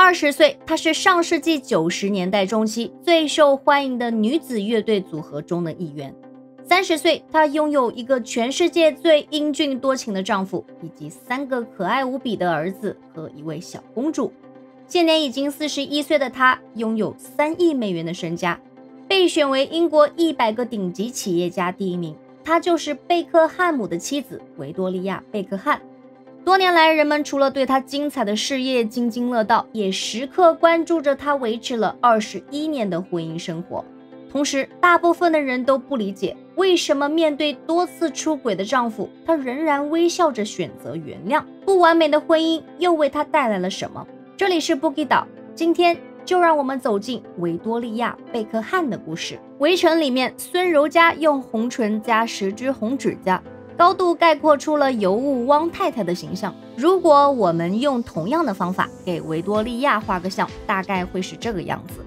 20岁，她是上世纪90年代中期最受欢迎的女子乐队组合中的一员。30岁，她拥有一个全世界最英俊多情的丈夫，以及3个可爱无比的儿子和一位小公主。现年已经41岁的她，拥有3亿美元的身家，被选为英国100个顶级企业家第1名。她就是贝克汉姆的妻子维多利亚·贝克汉。多年来，人们除了对她精彩的事业津津乐道，也时刻关注着她维持了21年的婚姻生活。同时，大部分的人都不理解，为什么面对多次出轨的丈夫，她仍然微笑着选择原谅。不完美的婚姻又为她带来了什么？这里是 Boogie 岛，今天就让我们走进维多利亚·贝克汉的故事。围城里面，孙柔嘉用红唇加10支红指甲，高度概括出了尤物汪太太的形象。如果我们用同样的方法给维多利亚画个像，大概会是这个样子。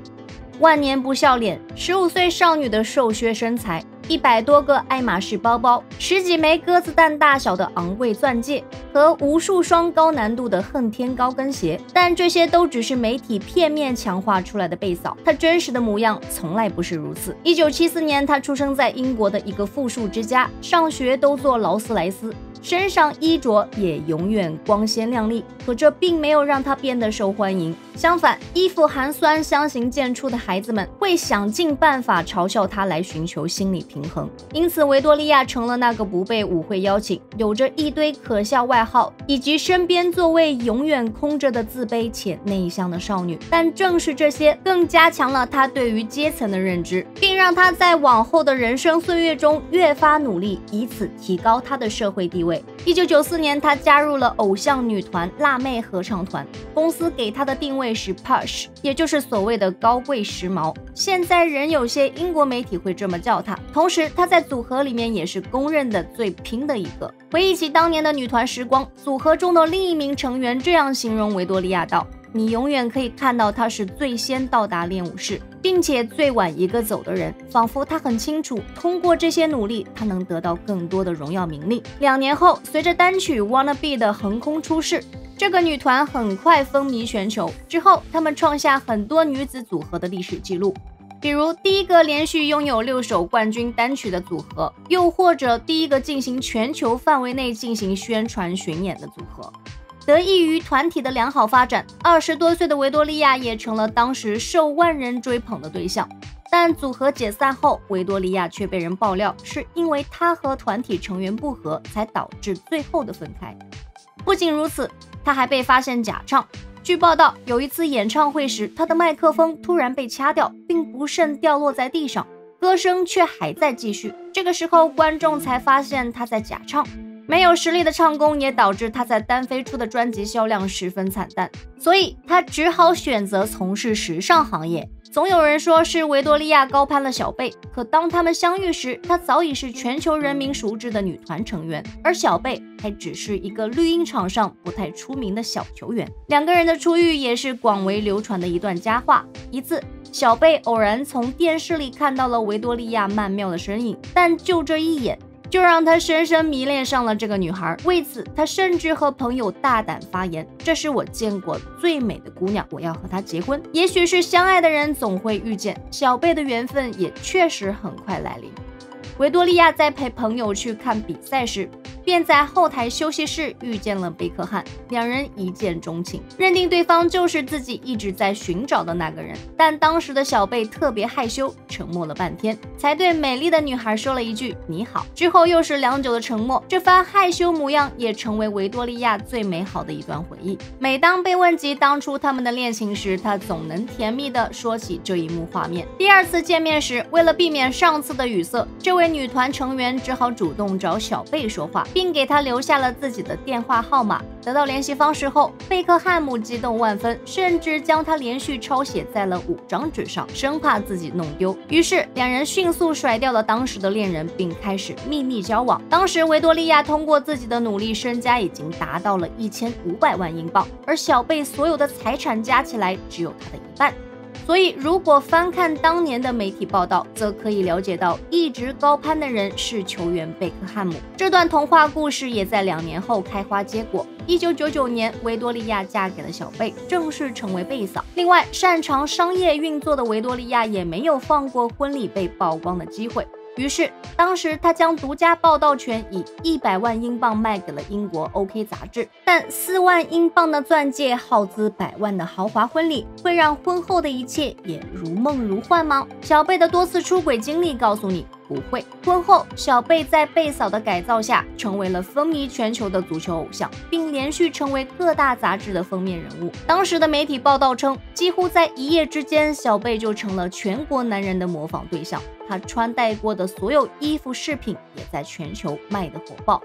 万年不笑脸，15岁少女的瘦削身材，100多个爱马仕包包，10几枚鸽子蛋大小的昂贵钻戒，和无数双高难度的恨天高跟鞋。但这些都只是媒体片面强化出来的贝嫂，她真实的模样从来不是如此。1974年，她出生在英国的一个富庶之家，上学都坐劳斯莱斯，身上衣着也永远光鲜亮丽，可这并没有让她变得受欢迎。相反，衣服寒酸相形见绌的孩子们会想尽办法嘲笑她，来寻求心理平衡。因此，维多利亚成了那个不被舞会邀请，有着一堆可笑外号，以及身边座位永远空着的自卑且内向的少女。但正是这些，更加强了她对于阶层的认知，并让她在往后的人生岁月中越发努力，以此提高她的社会地位。1994年，她加入了偶像女团辣妹合唱团，公司给她的定位是 Posh， 也就是所谓的高贵时髦。现在仍有些英国媒体会这么叫她。同时，她在组合里面也是公认的最拼的一个。回忆起当年的女团时光，组合中的另一名成员这样形容维多利亚道：你永远可以看到她是最先到达练舞室，并且最晚一个走的人，仿佛她很清楚，通过这些努力，她能得到更多的荣耀名利。2年后，随着单曲 Wanna Be 的横空出世，这个女团很快风靡全球。之后，她们创下很多女子组合的历史记录，比如第一个连续拥有6首冠军单曲的组合，又或者第一个进行全球范围内进行宣传巡演的组合。得益于团体的良好发展，20多岁的维多利亚也成了当时受万人追捧的对象。但组合解散后，维多利亚却被人爆料是因为她和团体成员不和，才导致最后的分开。不仅如此，她还被发现假唱。据报道，有一次演唱会时，她的麦克风突然被掐掉，并不慎掉落在地上，歌声却还在继续。这个时候，观众才发现她在假唱。没有实力的唱功也导致她在单飞出的专辑销量十分惨淡，所以她只好选择从事时尚行业。总有人说是维多利亚高攀了小贝，可当他们相遇时，她早已是全球人民熟知的女团成员，而小贝还只是一个绿茵场上不太出名的小球员。2个人的初遇也是广为流传的一段佳话。一次，小贝偶然从电视里看到了维多利亚曼妙的身影，但就这一眼，就让他深深迷恋上了这个女孩。为此，他甚至和朋友大胆发言：这是我见过最美的姑娘，我要和她结婚。也许是相爱的人总会遇见，小贝的缘分也确实很快来临。维多利亚在陪朋友去看比赛时，便在后台休息室遇见了贝克汉，2人一见钟情，认定对方就是自己一直在寻找的那个人。但当时的小贝特别害羞，沉默了半天，才对美丽的女孩说了一句你好。之后又是良久的沉默，这番害羞模样也成为维多利亚最美好的一段回忆。每当被问及当初他们的恋情时，她总能甜蜜地说起这一幕画面。第2次见面时，为了避免上次的语塞，这位女团成员只好主动找小贝说话，并给他留下了自己的电话号码。得到联系方式后，贝克汉姆激动万分，甚至将他连续抄写在了5张纸上，生怕自己弄丢。于是2人迅速甩掉了当时的恋人，并开始秘密交往。当时维多利亚通过自己的努力，身家已经达到了1500万英镑，而小贝所有的财产加起来只有他的1半。所以如果翻看当年的媒体报道，则可以了解到一直高攀的人是球员贝克汉姆。这段童话故事也在2年后开花结果。1999年，维多利亚嫁给了小贝，正式成为贝嫂。另外，擅长商业运作的维多利亚也没有放过婚礼被曝光的机会。于是，当时他将独家报道权以100万英镑卖给了英国 OK 杂志，但4万英镑的钻戒、耗资100万的豪华婚礼，会让婚后的一切也如梦如幻吗？小贝的多次出轨经历告诉你，不会。婚后，小贝在贝嫂的改造下，成为了风靡全球的足球偶像，并连续成为各大杂志的封面人物。当时的媒体报道称，几乎在一夜之间，小贝就成了全国男人的模仿对象。他穿戴过的所有衣服饰品也在全球卖得火爆。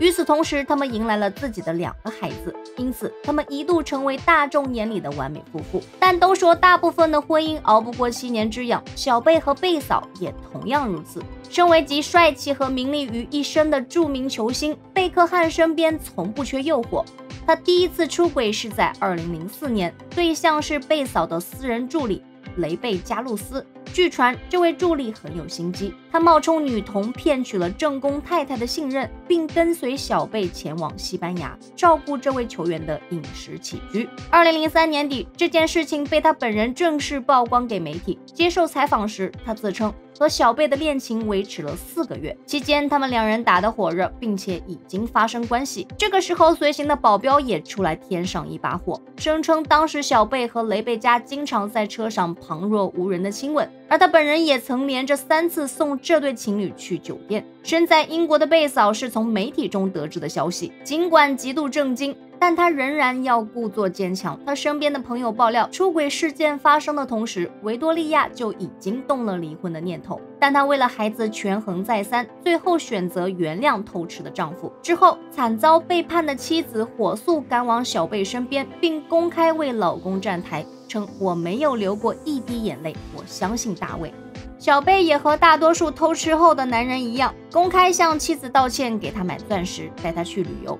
与此同时，他们迎来了自己的2个孩子，因此他们一度成为大众眼里的完美夫妇。但都说大部分的婚姻熬不过7年之痒，小贝和贝嫂也同样如此。身为集帅气和名利于一身的著名球星，贝克汉身边从不缺诱惑。他第一次出轨是在2004年，对象是贝嫂的私人助理雷贝加路斯。据传，这位助理很有心机，他冒充女童骗取了正宫太太的信任，并跟随小贝前往西班牙，照顾这位球员的饮食起居。2003年底，这件事情被他本人正式曝光给媒体。接受采访时，他自称和小贝的恋情维持了4个月，期间他们2人打得火热，并且已经发生关系。这个时候，随行的保镖也出来添上一把火，声称当时小贝和雷贝加经常在车上旁若无人的亲吻，而他本人也曾连着3次送这对情侣去酒店。身在英国的贝嫂是从媒体中得知的消息，尽管极度震惊，但他仍然要故作坚强。他身边的朋友爆料，出轨事件发生的同时，维多利亚就已经动了离婚的念头，但他为了孩子权衡再三，最后选择原谅偷吃的丈夫。之后，惨遭背叛的妻子火速赶往小贝身边，并公开为老公站台，称我没有流过一滴眼泪，我相信大卫。小贝也和大多数偷吃后的男人一样，公开向妻子道歉，给他买钻石，带他去旅游。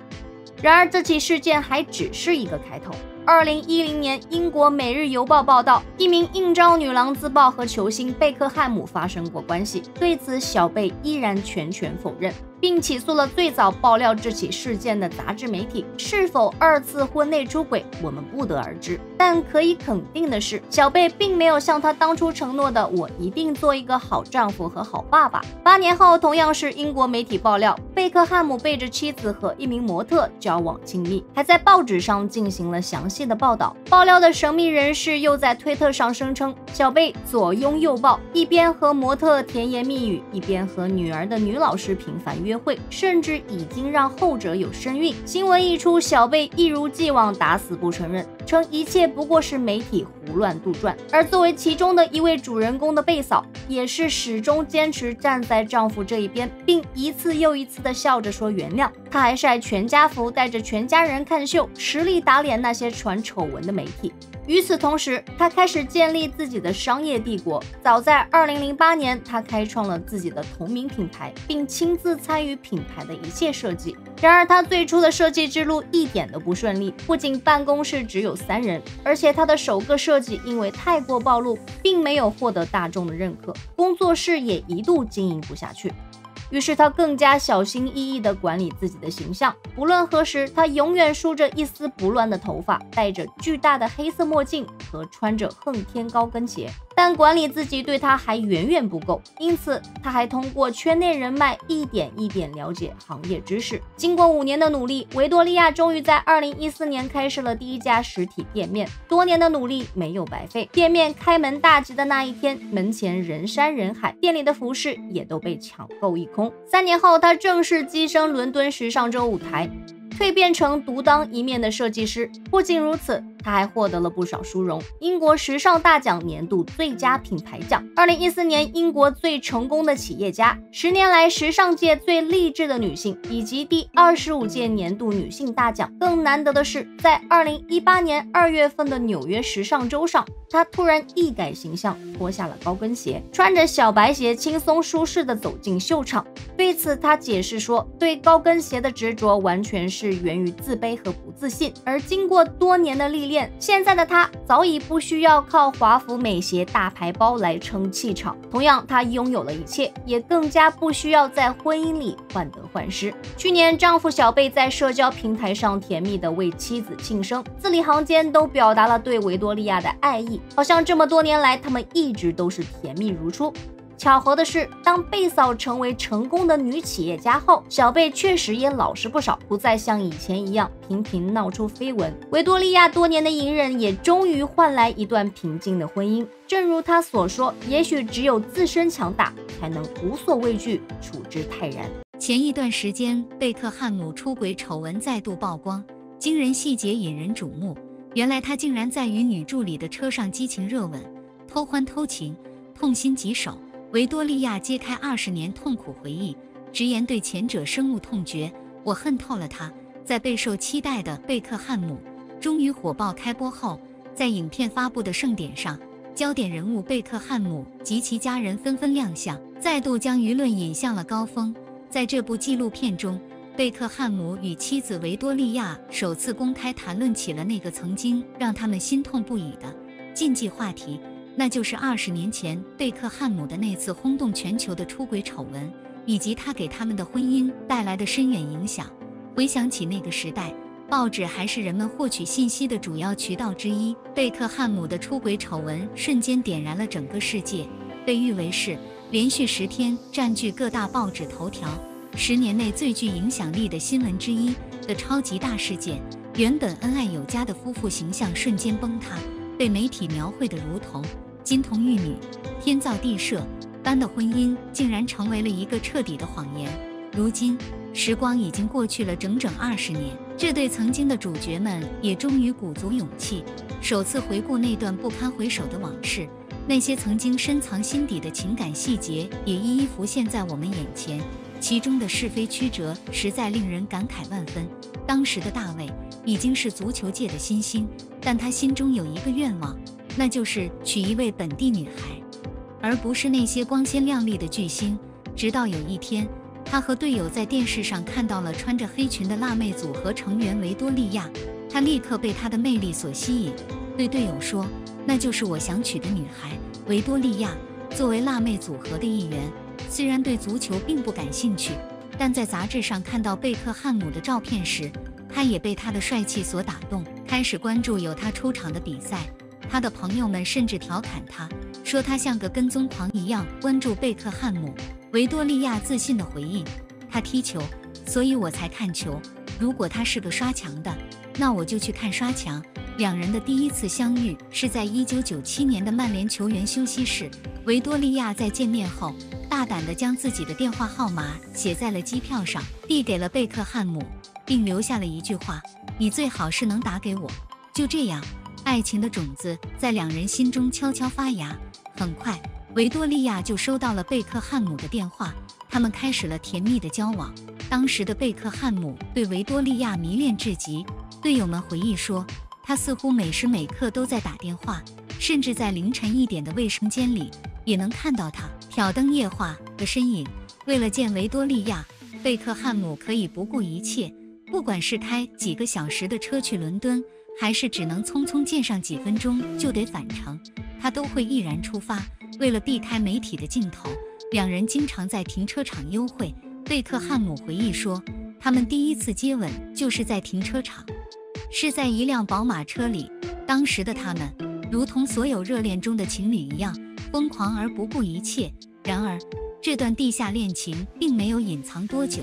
然而，这起事件还只是一个开头。2010年，英国《每日邮报》报道，一名应召女郎自曝和球星贝克汉姆发生过关系。对此，小贝依然全权否认，并起诉了最早爆料这起事件的杂志媒体。是否2次婚内出轨，我们不得而知。但可以肯定的是，小贝并没有像他当初承诺的，我一定做一个好丈夫和好爸爸。8年后，同样是英国媒体爆料，贝克汉姆背着妻子和一名模特交往亲密，还在报纸上进行了详细的报道。爆料的神秘人士又在推特上声称，小贝左拥右抱，一边和模特甜言蜜语，一边和女儿的女老师频繁约会，甚至已经让后者有身孕。新闻一出，小贝一如既往打死不承认，称一切不过是媒体胡乱杜撰。而作为其中的一位主人公的贝嫂，也是始终坚持站在丈夫这一边，并一次又一次地笑着说原谅。她还晒全家福，带着全家人看秀，实力打脸那些传丑闻的媒体。与此同时，他开始建立自己的商业帝国。早在2008年，他开创了自己的同名品牌，并亲自参与品牌的一切设计。然而，他最初的设计之路一点都不顺利，不仅办公室只有3人，而且他的首个设计因为太过暴露，并没有获得大众的认可，工作室也一度经营不下去。于是他更加小心翼翼地管理自己的形象，不论何时，他永远梳着一丝不乱的头发，戴着巨大的黑色墨镜和穿着恨天高跟鞋。但管理自己对他还远远不够，因此他还通过圈内人脉一点一点了解行业知识。经过5年的努力，维多利亚终于在2014年开设了第一家实体店面。多年的努力没有白费，店面开门大吉的那一天，门前人山人海，店里的服饰也都被抢购一空。3年后，他正式跻身伦敦时尚周舞台，蜕变成独当一面的设计师。不仅如此，他还获得了不少殊荣，英国时尚大奖年度最佳品牌奖，2014年英国最成功的企业家，10年来时尚界最励志的女性，以及第25届年度女性大奖。更难得的是，在2018年2月份的纽约时尚周上，她突然一改形象，脱下了高跟鞋，穿着小白鞋轻松舒适地走进秀场。对此，她解释说，对高跟鞋的执着完全是源于自卑和不自信，而经过多年的历练，验。现在的她早已不需要靠华服美鞋大牌包来撑气场，同样她拥有了一切，也更加不需要在婚姻里患得患失。去年丈夫小贝在社交平台上甜蜜地为妻子庆生，字里行间都表达了对维多利亚的爱意，好像这么多年来他们一直都是甜蜜如初。巧合的是，当贝嫂成为成功的女企业家后，小贝确实也老实不少，不再像以前一样频频闹出绯闻。维多利亚多年的隐忍也终于换来一段平静的婚姻。正如她所说，也许只有自身强大，才能无所畏惧，处之泰然。前一段时间，贝克汉姆出轨丑闻再度曝光，惊人细节引人瞩目。原来他竟然在与女助理的车上激情热吻，偷欢偷情，痛心疾首。维多利亚揭开20年痛苦回忆，直言对前者深恶痛绝，我恨透了他。在备受期待的贝克汉姆终于火爆开播后，在影片发布的盛典上，焦点人物贝克汉姆及其家人纷纷亮相，再度将舆论引向了高峰。在这部纪录片中，贝克汉姆与妻子维多利亚首次公开谈论起了那个曾经让他们心痛不已的禁忌话题，那就是20年前贝克汉姆的那次轰动全球的出轨丑闻，以及他给他们的婚姻带来的深远影响。回想起那个时代，报纸还是人们获取信息的主要渠道之一，贝克汉姆的出轨丑闻瞬间点燃了整个世界，被誉为是连续10天占据各大报纸头条10年内最具影响力的新闻之一的超级大事件。原本恩爱有加的夫妇形象瞬间崩塌，被媒体描绘得如同金童玉女、天造地设般的婚姻，竟然成为了一个彻底的谎言。如今时光已经过去了整整20年，这对曾经的主角们也终于鼓足勇气，首次回顾那段不堪回首的往事。那些曾经深藏心底的情感细节也一一浮现在我们眼前，其中的是非曲折实在令人感慨万分。当时的大卫已经是足球界的新星，但他心中有一个愿望，那就是娶一位本地女孩，而不是那些光鲜亮丽的巨星。直到有一天，他和队友在电视上看到了穿着黑裙的辣妹组合成员维多利亚，他立刻被她的魅力所吸引，对队友说，那就是我想娶的女孩。维多利亚作为辣妹组合的一员，虽然对足球并不感兴趣，但在杂志上看到贝克汉姆的照片时，他也被他的帅气所打动，开始关注有他出场的比赛。他的朋友们甚至调侃他，说他像个跟踪狂一样关注贝克汉姆。维多利亚自信地回应，他踢球，所以我才看球，如果他是个刷墙的，那我就去看刷墙。两人的第一次相遇是在1997年的曼联球员休息室，维多利亚在见面后大胆地将自己的电话号码写在了机票上，递给了贝克汉姆，并留下了一句话，你最好是能打给我。就这样，爱情的种子在两人心中悄悄发芽。很快，维多利亚就收到了贝克汉姆的电话，他们开始了甜蜜的交往。当时的贝克汉姆对维多利亚迷恋至极，队友们回忆说，他似乎每时每刻都在打电话，甚至在凌晨1点的卫生间里也能看到他挑灯夜话的身影。为了见维多利亚，贝克汉姆可以不顾一切，不管是开几个小时的车去伦敦，还是只能匆匆见上几分钟就得返程，他都会毅然出发。为了避开媒体的镜头，两人经常在停车场幽会。贝克汉姆回忆说，他们第一次接吻就是在停车场，是在一辆宝马车里。当时的他们如同所有热恋中的情侣一样，疯狂而不顾一切。然而，这段地下恋情并没有隐藏多久，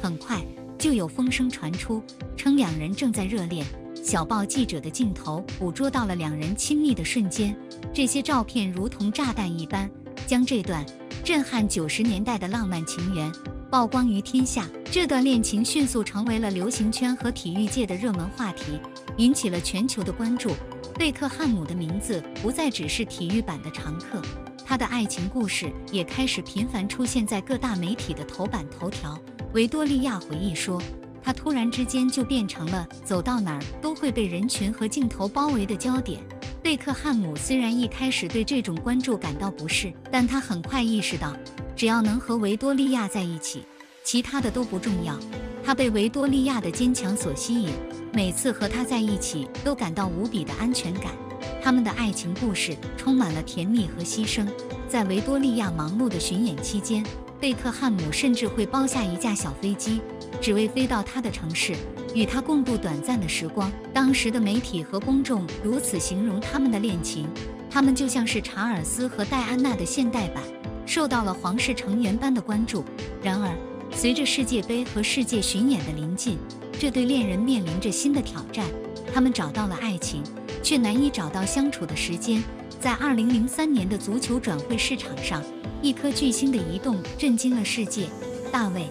很快就有风声传出，称两人正在热恋。小报记者的镜头捕捉到了两人亲密的瞬间，这些照片如同炸弹一般，将这段震撼90年代的浪漫情缘曝光于天下。这段恋情迅速成为了流行圈和体育界的热门话题，引起了全球的关注。贝克汉姆的名字不再只是体育版的常客，他的爱情故事也开始频繁出现在各大媒体的头版头条。维多利亚回忆说，他突然之间就变成了走到哪儿都会被人群和镜头包围的焦点。贝克汉姆虽然一开始对这种关注感到不适，但他很快意识到，只要能和维多利亚在一起，其他的都不重要。他他被维多利亚的坚强所吸引，每次和他在一起都感到无比的安全感。他们的爱情故事充满了甜蜜和牺牲。在维多利亚忙碌的巡演期间，贝克汉姆甚至会包下一架小飞机，只为飞到他的城市，与他共度短暂的时光。当时的媒体和公众如此形容他们的恋情，他们就像是查尔斯和戴安娜的现代版，受到了皇室成员般的关注。然而，随着世界杯和世界巡演的临近，这对恋人面临着新的挑战。他们找到了爱情，却难以找到相处的时间。在2003年的足球转会市场上，一颗巨星的移动震惊了世界。大卫·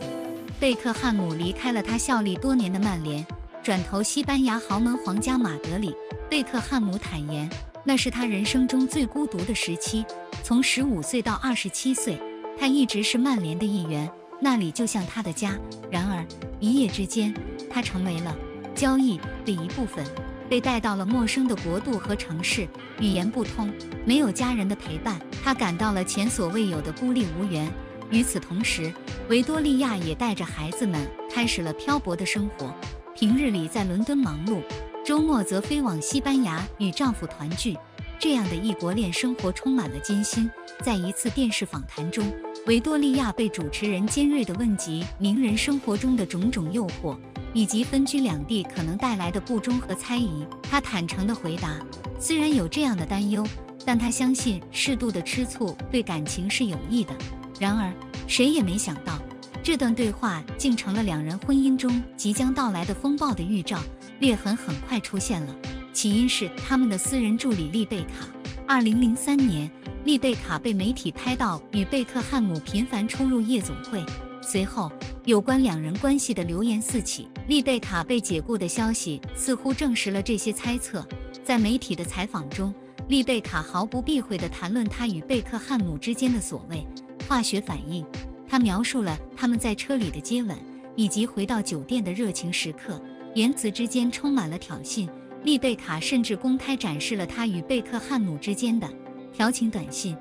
贝克汉姆离开了他效力多年的曼联，转投西班牙豪门皇家马德里。贝克汉姆坦言，那是他人生中最孤独的时期。从15岁到27岁，他一直是曼联的一员，那里就像他的家。然而，一夜之间，他成为了交易的一部分，被带到了陌生的国度和城市，语言不通，没有家人的陪伴，他感到了前所未有的孤立无援。与此同时，维多利亚也带着孩子们开始了漂泊的生活，平日里在伦敦忙碌，周末则飞往西班牙与丈夫团聚。这样的异国恋生活充满了艰辛。在一次电视访谈中，维多利亚被主持人尖锐地问及名人生活中的种种诱惑，以及分居两地可能带来的不忠和猜疑。她坦诚地回答，虽然有这样的担忧，但她相信适度的吃醋对感情是有益的。然而，谁也没想到，这段对话竟成了两人婚姻中即将到来的风暴的预兆。裂痕很快出现了，起因是他们的私人助理丽贝卡。2003年，丽贝卡被媒体拍到与贝克汉姆频繁出入夜总会。随后，有关两人关系的流言四起，丽贝卡被解雇的消息似乎证实了这些猜测。在媒体的采访中，丽贝卡毫不避讳地谈论她与贝克汉姆之间的所谓化学反应。她描述了他们在车里的接吻，以及回到酒店的热情时刻，言辞之间充满了挑衅。丽贝卡甚至公开展示了她与贝克汉姆之间的调情短信。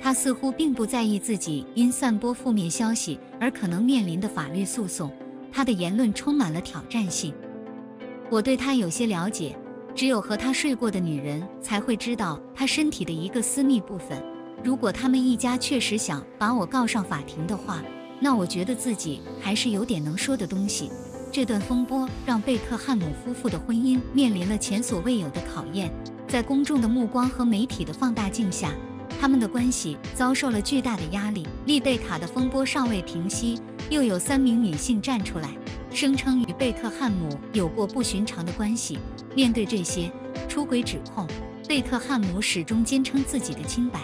她似乎并不在意自己因散播负面消息而可能面临的法律诉讼。她的言论充满了挑战性。我对她有些了解，只有和她睡过的女人才会知道她身体的一个私密部分。如果他们一家确实想把我告上法庭的话，那我觉得自己还是有点能说的东西。这段风波让贝克汉姆夫妇的婚姻面临了前所未有的考验。在公众的目光和媒体的放大镜下，他们的关系遭受了巨大的压力。丽贝卡的风波尚未平息，又有3名女性站出来，声称与贝克汉姆有过不寻常的关系。面对这些出轨指控，贝克汉姆始终坚称自己的清白。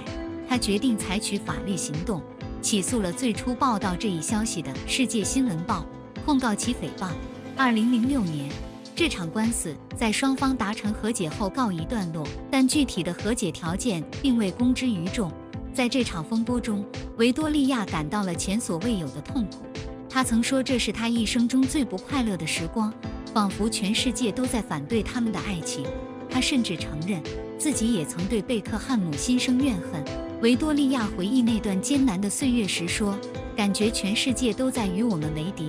他决定采取法律行动，起诉了最初报道这一消息的《世界新闻报》，控告其诽谤。2006年，这场官司在双方达成和解后告一段落，但具体的和解条件并未公之于众。在这场风波中，维多利亚感到了前所未有的痛苦。他曾说这是他一生中最不快乐的时光，仿佛全世界都在反对他们的爱情。他甚至承认自己也曾对贝克汉姆心生怨恨。维多利亚回忆那段艰难的岁月时说，感觉全世界都在与我们为敌，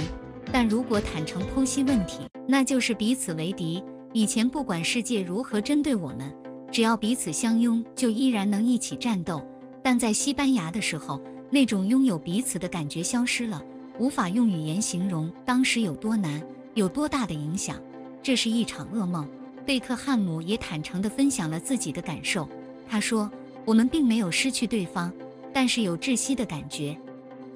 但如果坦诚剖析问题，那就是彼此为敌。以前不管世界如何针对我们，只要彼此相拥，就依然能一起战斗。但在西班牙的时候，那种拥有彼此的感觉消失了，无法用语言形容当时有多难，有多大的影响。这是一场噩梦。贝克汉姆也坦诚地分享了自己的感受。他说，我们并没有失去对方，但是有窒息的感觉。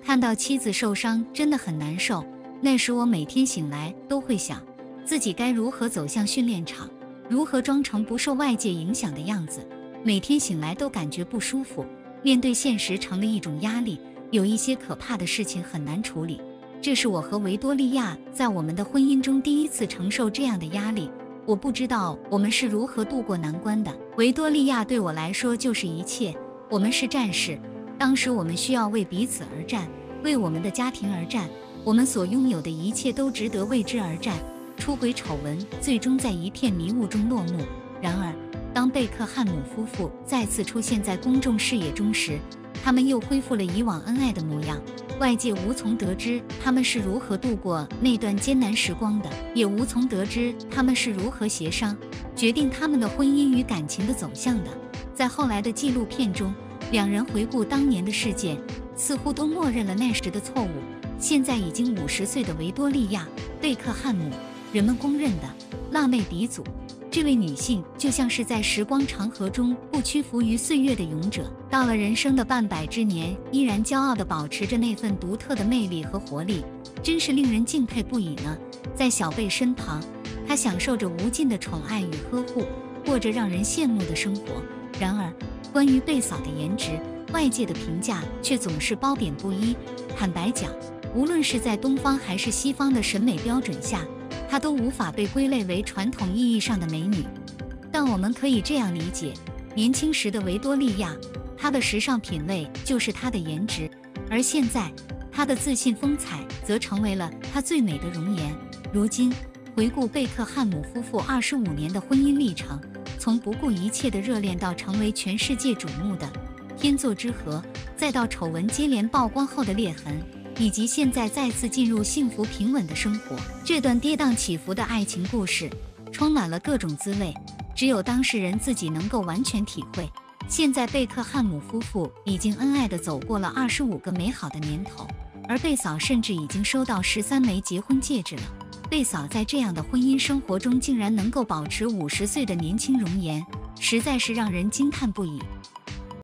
看到妻子受伤真的很难受，那时我每天醒来都会想，自己该如何走向训练场，如何装成不受外界影响的样子。每天醒来都感觉不舒服，面对现实成了一种压力，有一些可怕的事情很难处理。这是我和维多利亚在我们的婚姻中第一次承受这样的压力。我不知道我们是如何度过难关的。维多利亚对我来说就是一切，我们是战士。当时我们需要为彼此而战，为我们的家庭而战，我们所拥有的一切都值得为之而战。出轨丑闻最终在一片迷雾中落幕。然而，当贝克汉姆夫妇再次出现在公众视野中时，他们又恢复了以往恩爱的模样。外界无从得知他们是如何度过那段艰难时光的，也无从得知他们是如何协商，决定他们的婚姻与感情的走向的。在后来的纪录片中，两人回顾当年的事件，似乎都默认了那时的错误。现在已经50岁的维多利亚·贝克汉姆，人们公认的辣妹鼻祖。这位女性就像是在时光长河中不屈服于岁月的勇者，到了人生的半百之年，依然骄傲地保持着那份独特的魅力和活力，真是令人敬佩不已呢。在小贝身旁，她享受着无尽的宠爱与呵护，过着让人羡慕的生活。然而，关于贝嫂的颜值，外界的评价却总是褒贬不一。坦白讲，无论是在东方还是西方的审美标准下，她都无法被归类为传统意义上的美女。但我们可以这样理解，年轻时的维多利亚，她的时尚品味就是她的颜值，而现在，她的自信风采则成为了她最美的容颜。如今，回顾贝克汉姆夫妇25年的婚姻历程，从不顾一切的热恋到成为全世界瞩目的天作之合，再到丑闻接连曝光后的裂痕，以及现在再次进入幸福平稳的生活，这段跌宕起伏的爱情故事充满了各种滋味，只有当事人自己能够完全体会。现在贝克汉姆夫妇已经恩爱地走过了25个美好的年头，而贝嫂甚至已经收到13枚结婚戒指了。贝嫂在这样的婚姻生活中竟然能够保持50岁的年轻容颜，实在是让人惊叹不已。